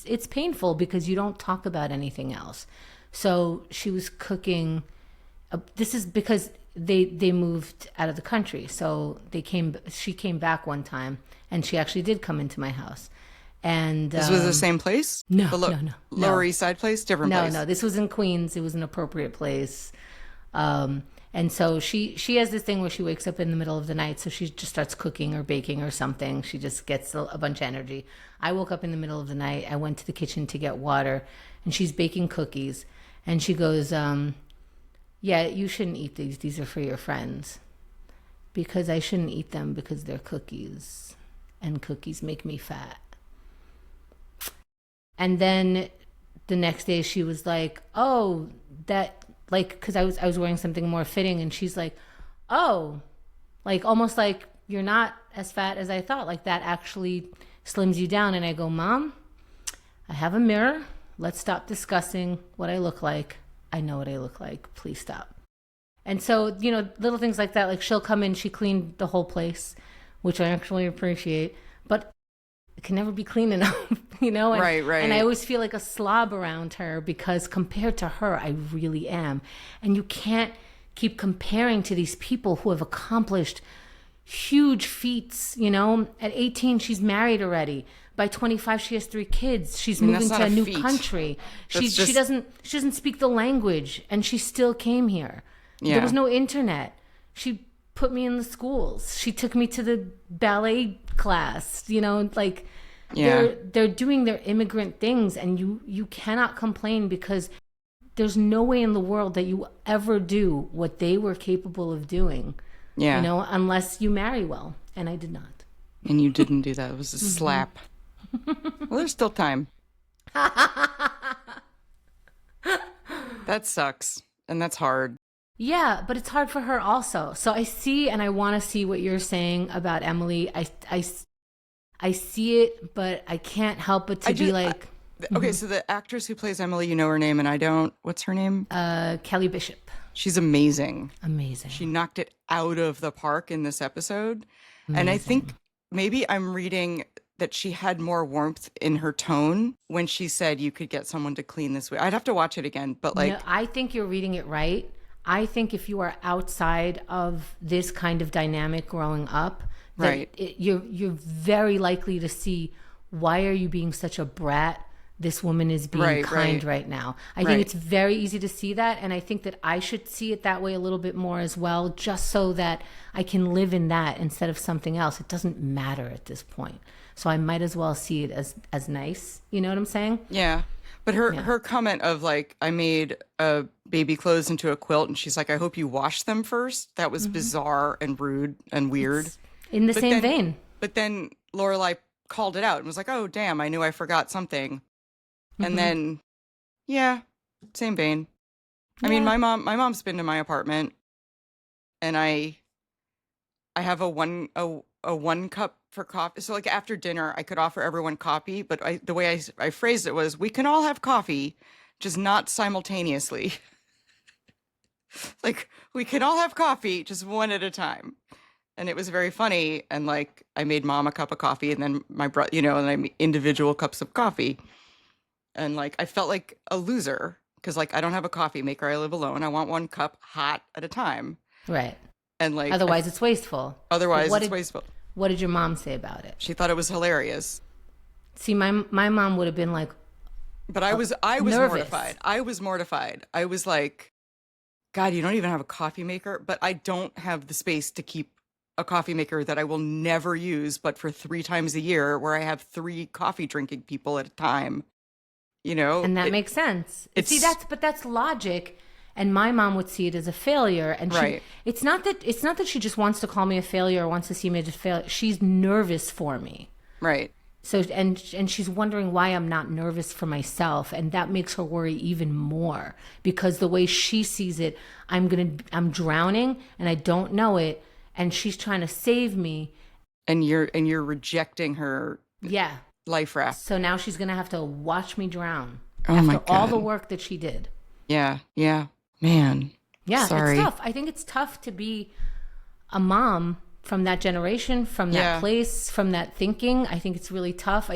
it's painful because you don't talk about anything else. So she was cooking. This is because they moved out of the country. So she came back one time, and she actually did come into my house. And this was the same place? No, no. Lower East Side place? Different place? No, this was in Queens. It was an appropriate place. And so she has this thing where she wakes up in the middle of the night, so she just starts cooking or baking or something. She just gets a bunch of energy. I woke up in the middle of the night. I went to the kitchen to get water, and she's baking cookies. And she goes, yeah, you shouldn't eat these. These are for your friends. Because I shouldn't eat them because they're cookies. And cookies make me fat. And then the next day she was like, oh, that, like, because I was wearing something more fitting, and she's like, oh, like almost like you're not as fat as I thought. Like that actually slims you down. And I go, Mom, I have a mirror. Let's stop discussing what I look like. I know what I look like. Please stop. And so, you know, little things like that, like she'll come in, she cleaned the whole place, which I actually appreciate, but it can never be clean enough, you know? And, right. And I always feel like a slob around her because compared to her, I really am. And you can't keep comparing to these people who have accomplished huge feats, you know? At 18, she's married already. By 25, she has 3 kids. She's moving to a new country. She doesn't speak the language, and she still came here. Yeah. There was no internet. She put me in the schools. She took me to the ballet class, you know, like they're doing their immigrant things, and you cannot complain because there's no way in the world that you ever do what they were capable of doing. Yeah. You know, unless you marry well. And I did not. And you didn't do that. It was a slap. Well, there's still time. That sucks. And that's hard. Yeah, but it's hard for her also. So I see, and I want to see what you're saying about Emily. I see it, but I can't help but to be like... Okay, so the actress who plays Emily, you know her name, and I don't. What's her name? Kelly Bishop. She's amazing. Amazing. She knocked it out of the park in this episode. Amazing. And I think maybe I'm reading that she had more warmth in her tone when she said you could get someone to clean this way. I'd have to watch it again, but like... No, I think you're reading it right. I think if you are outside of this kind of dynamic growing up, right, you're very likely to see, why are you being such a brat? This woman is being kind right now. I think it's very easy to see that, and I think that I should see it that way a little bit more as well, just so that I can live in that instead of something else. It doesn't matter at this point. So I might as well see it as nice. You know what I'm saying? Yeah. But her comment of like, I made baby clothes into a quilt, and she's like, I hope you wash them first. That was bizarre and rude and weird. It's in the same vein. But then Lorelai called it out and was like, oh, damn, I knew I forgot something. And then, same vein. I mean, my mom's been to my apartment, and I have a one cup for coffee. So like after dinner, I could offer everyone coffee, but the way I phrased it was, we can all have coffee, just not simultaneously. Like, we can all have coffee, just one at a time. And it was very funny. And like, I made Mom a cup of coffee, and then my brother, you know, and I made individual cups of coffee. And like, I felt like a loser because like, I don't have a coffee maker. I live alone. I want one cup hot at a time. Right. And like, otherwise it's wasteful. It's wasteful. What did your mom say about it? She thought it was hilarious. See, my mom would have been like, but I was nervous. mortified. I was mortified. I was like, God, you don't even have a coffee maker, but I don't have the space to keep a coffee maker that I will never use, but for 3 times a year, where I have 3 coffee drinking people at a time. You know, and that makes sense. See, that's logic, and my mom would see it as a failure. And it's not that she just wants to call me a failure or wants to see me as a failure. She's nervous for me, right? So and she's wondering why I'm not nervous for myself, and that makes her worry even more because the way she sees it, I'm drowning and I don't know it, and she's trying to save me, and you're rejecting her. Yeah. Life raft. So now she's going to have to watch me drown after all the work that she did. Yeah. Man. Yeah, sorry. It's tough. I think it's tough to be a mom from that generation, from that place, from that thinking. I think it's really tough.